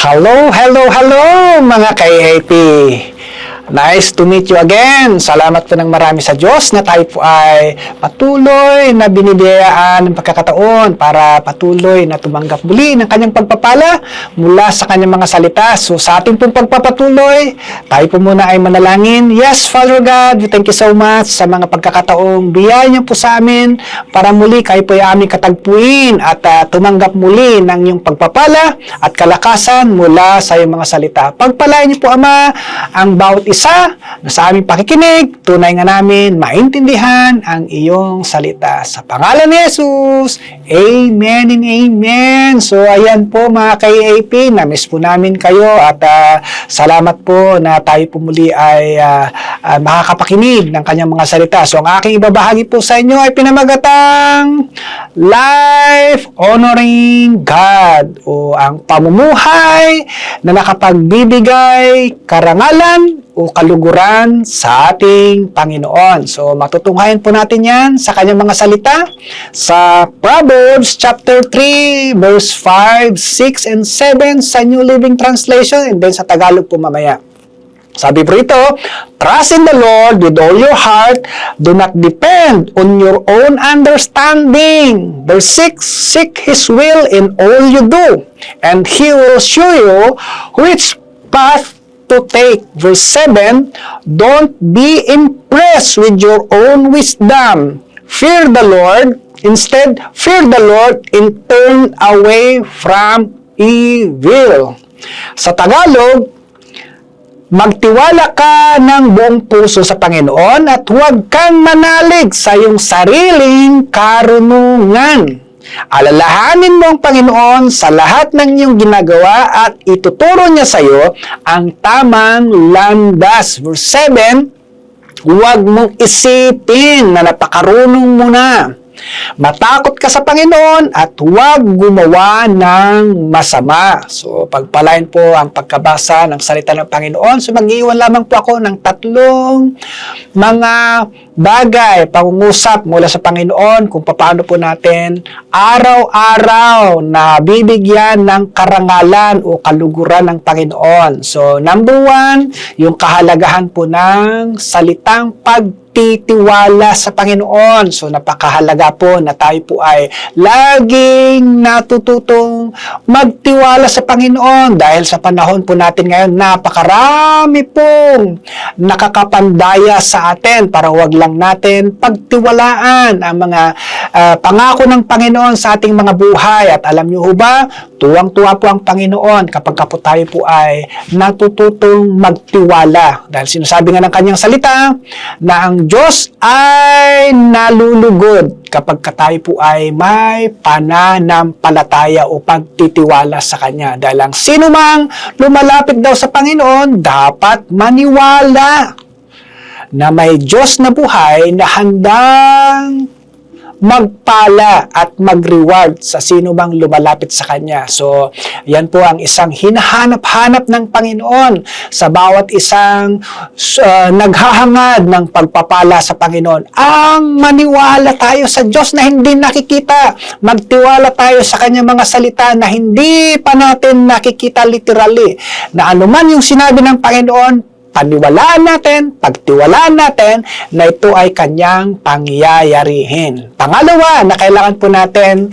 Hello, hello, hello mga ka-AAP! Nice to meet you again. Salamat po ng marami sa Diyos na tayo po ay patuloy na binibiyayaan ng pagkakataon para patuloy na tumanggap muli ng kanyang pagpapala mula sa kanyang mga salita. So sa ating pong pagpapatuloy, tayo po muna ay manalangin. Yes, Father God, we thank you so much sa mga pagkakataong biyaya niyo po sa amin para muli kayo po ay aming katagpuin at tumanggap muli ng iyong pagpapala at kalakasan mula sa iyong mga salita. Pagpalain niyo po, Ama, ang bawat isa na sa aming pakikinig, tunay nga namin maintindihan ang iyong salita. Sa pangalan ni Jesus, Amen and Amen. So, ayan po mga ka-AAP, na-miss po namin kayo at salamat po na tayo po muli ay makakapakinig ng kanyang mga salita. So, ang aking ibabahagi po sa inyo ay pinamagatang Life Honoring God o ang pamumuhay na nakapagbibigay karangalan o kaluguran sa ating Panginoon. So, matutunghayan po natin yan sa kanyang mga salita sa Proverbs chapter 3, verse 5, 6, and 7 sa New Living Translation and then sa Tagalog po mamaya. Sabi po ito, trust in the Lord with all your heart. Do not depend on your own understanding. Verse 6, seek His will in all you do, and He will show you which path to take. Verse 7, don't be impressed with your own wisdom. Fear the Lord. Instead, fear the Lord and turn away from evil. Sa Tagalog, magtiwala ka ng buong puso sa Panginoon at huwag kang manalig sa iyong sariling karunungan. Alalahanin mo ang Panginoon sa lahat ng iyong ginagawa at ituturo niya sa iyo ang tamang landas. Verse 7, huwag mong isipin na napakarunong mo na. Matakot ka sa Panginoon at huwag gumawa ng masama. So, pagpalain po ang pagkabasa ng salita ng Panginoon. So, mag-iwan lamang po ako ng tatlong mga bagay, pangungusap mula sa Panginoon kung paano po natin araw-araw na bibigyan ng karangalan o kaluguran ng Panginoon. So, number 1, yung kahalagahan po ng salitang pagtitiwala sa Panginoon. So, napakahalaga po na tayo po ay laging natututong magtiwala sa Panginoon dahil sa panahon po natin ngayon, napakarami pong nakakapandaya sa atin para wag lang natin pagtiwalaan ang mga pangako ng Panginoon sa ating mga buhay. At alam niyo ba, tuwang-tuwa po ang Panginoon kapag po tayo po ay natututong magtiwala. Dahil sinasabi nga ng kanyang salita na ang Diyos ay nalulugod kapag tayo po ay may pananampalataya o pagtitiwala sa Kanya. Dahil ang sino mang lumalapit daw sa Panginoon, dapat maniwala na may Diyos na buhay na handang magpala at mag-reward sa sino bang lumalapit sa Kanya. So, yan po ang isang hinahanap-hanap ng Panginoon sa bawat isang naghahangad ng pagpapala sa Panginoon. Ang maniwala tayo sa Diyos na hindi nakikita. Magtiwala tayo sa Kanyang mga salita na hindi pa natin nakikita literally. Na anuman yung sinabi ng Panginoon, paniwalaan natin, pagtiwalaan natin na ito ay kanyang pangyayarihin. Pangalawa na kailangan po natin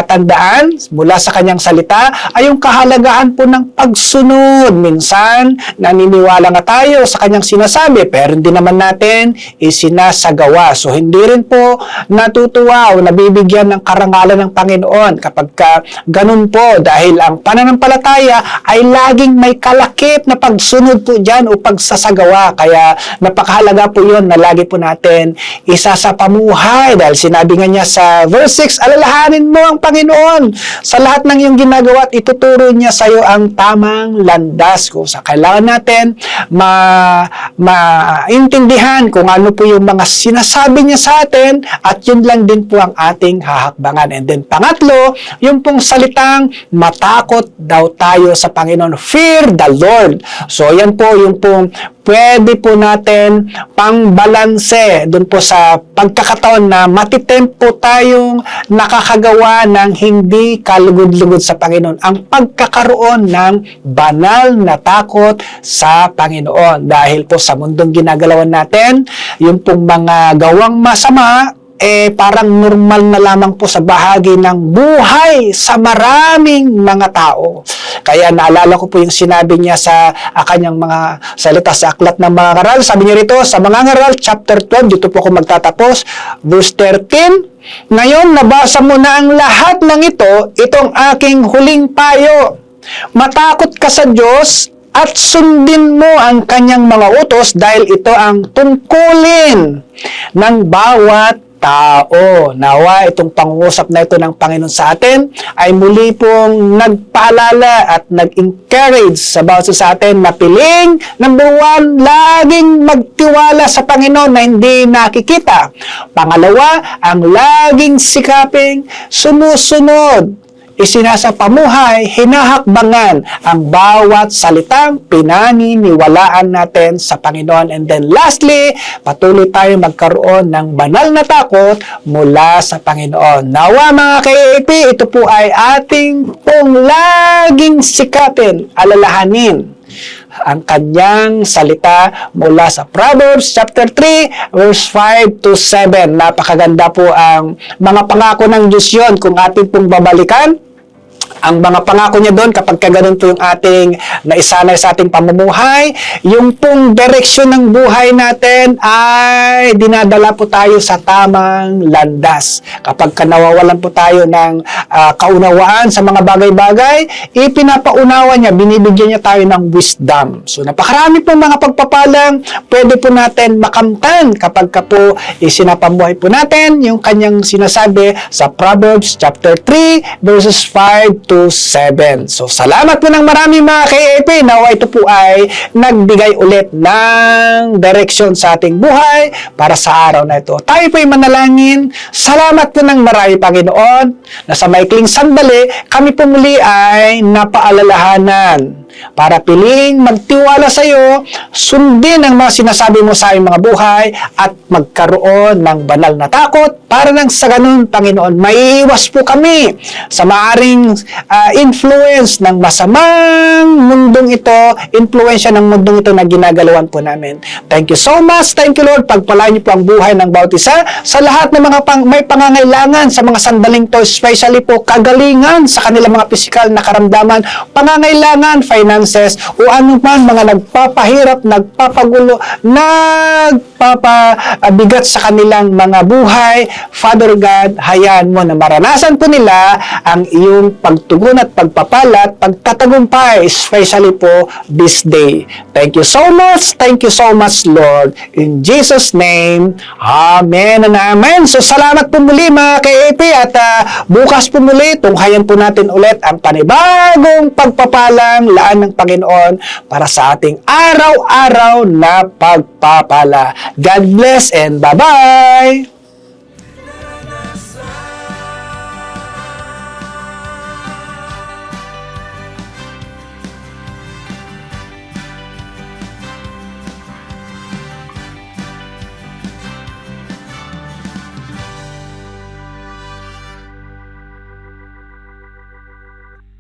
tandaan mula sa kanyang salita ay yung kahalagahan po ng pagsunod. Minsan, naniniwala nga tayo sa kanyang sinasabi pero hindi naman natin isinasagawa. So, hindi rin po natutuwa o nabibigyan ng karangalan ng Panginoon kapag ganun po dahil ang pananampalataya ay laging may kalakip na pagsunod po dyan o pagsasagawa. Kaya napakahalaga po yun na lagi po natin isa sa pamuhay. Dahil sinabi nga niya sa verse 6, alalahanin mo ang Panginoon sa lahat ng iyong ginagawa at ituturo niya sa iyo ang tamang landas. Kung sa kailangan natin maintindihan kung ano po yung mga sinasabi niya sa atin at yun lang din po ang ating hahakbangan. And then pangatlo, yung pong salitang matakot daw tayo sa Panginoon. Fear the Lord. So yan po yung pong pwede po natin pangbalanse dun po sa pagkakataon na matitempt po tayong nakakagawa ng hindi kalugod-lugod sa Panginoon. Ang pagkakaroon ng banal na takot sa Panginoon. Dahil po sa mundong ginagalawan natin, yung pong mga gawang masama, parang normal na lamang po sa bahagi ng buhay sa maraming mga tao. Kaya naalala ko po yung sinabi niya sa kanyang mga salita sa aklat ng mga ngaral. Sabi niya rito, sa mga ngaral, chapter 12, dito po ako magtatapos, verse 13, ngayon, nabasa mo na ang lahat ng ito, itong aking huling payo. Matakot ka sa Diyos at sundin mo ang kanyang mga utos dahil ito ang tungkulin ng bawat tao. Nawa itong pangungusap na ito ng Panginoon sa atin ay muli pong nagpaalala at nag-encourage sa bawat sa atin na piling, number 1, laging magtiwala sa Panginoon na hindi nakikita. Pangalawa, ang laging sikaping sumusunod, isinasapamuhay, hinahakbangan ang bawat salitang pinaniniwalaan natin sa Panginoon. And then lastly, patuloy tayo magkaroon ng banal na takot mula sa Panginoon. Nawa mga ka-AAP, ito po ay ating pong laging sikapin, alalahanin ang kanyang salita mula sa Proverbs chapter 3 verse 5 to 7. Napakaganda po ang mga pangako ng Diyos yun kung ating pong babalikan. Ang mga pangako niya doon, kapag kaganoon po yung ating naisanay sa ating pamumuhay, yung pong direksyon ng buhay natin ay dinadala po tayo sa tamang landas. Kapag nawawalan po tayo ng kaunawaan sa mga bagay-bagay, ipinapaunawa niya, binibigyan niya tayo ng wisdom. So napakarami po mga pagpapalang pwede po natin makamtan kapag po isinapamuhay po natin yung kanyang sinasabi sa Proverbs chapter 3 verses 5 to 7. So, salamat po ng marami mga ka-AAP. Nawa ito po ay nagbigay ulit ng direksyon sa ating buhay para sa araw na ito. Tayo po ay manalangin. Salamat po ng marami, Panginoon, na sa maikling sandali, kami po muli ay napaalalahanan para piling magtiwala sa iyo, sundin ang mga sinasabi mo sa aming mga buhay at magkaroon ng banal na takot para nang sa ganun, Panginoon, maiiwas po kami sa maaring influence ng masamang mundong ito, influensya ng mundong ito na ginagalawan po namin. Thank you so much. Thank you, Lord. Pagpalain niyo po ang buhay ng bawat isa sa lahat ng mga may pangangailangan sa mga sandaling to, especially po kagalingan sa kanilang mga pisikal na karamdaman, pangangailangan, finances, o ano man mga nagpapahirap, nagpapagulo, nagpapabigat sa kanilang mga buhay. Father God, hayaan mo na maranasan po nila ang iyong pagtugon at pagpapalat, pagtatagumpay, especially po this day. Thank you so much. Thank you so much, Lord. In Jesus' name, Amen and Amen. So, salamat po muli mga ka-AP at bukas po muli, tunghayan po natin ulit ang panibagong pagpapalang laan ng Panginoon para sa ating araw-araw na pagpapala. God bless and bye-bye!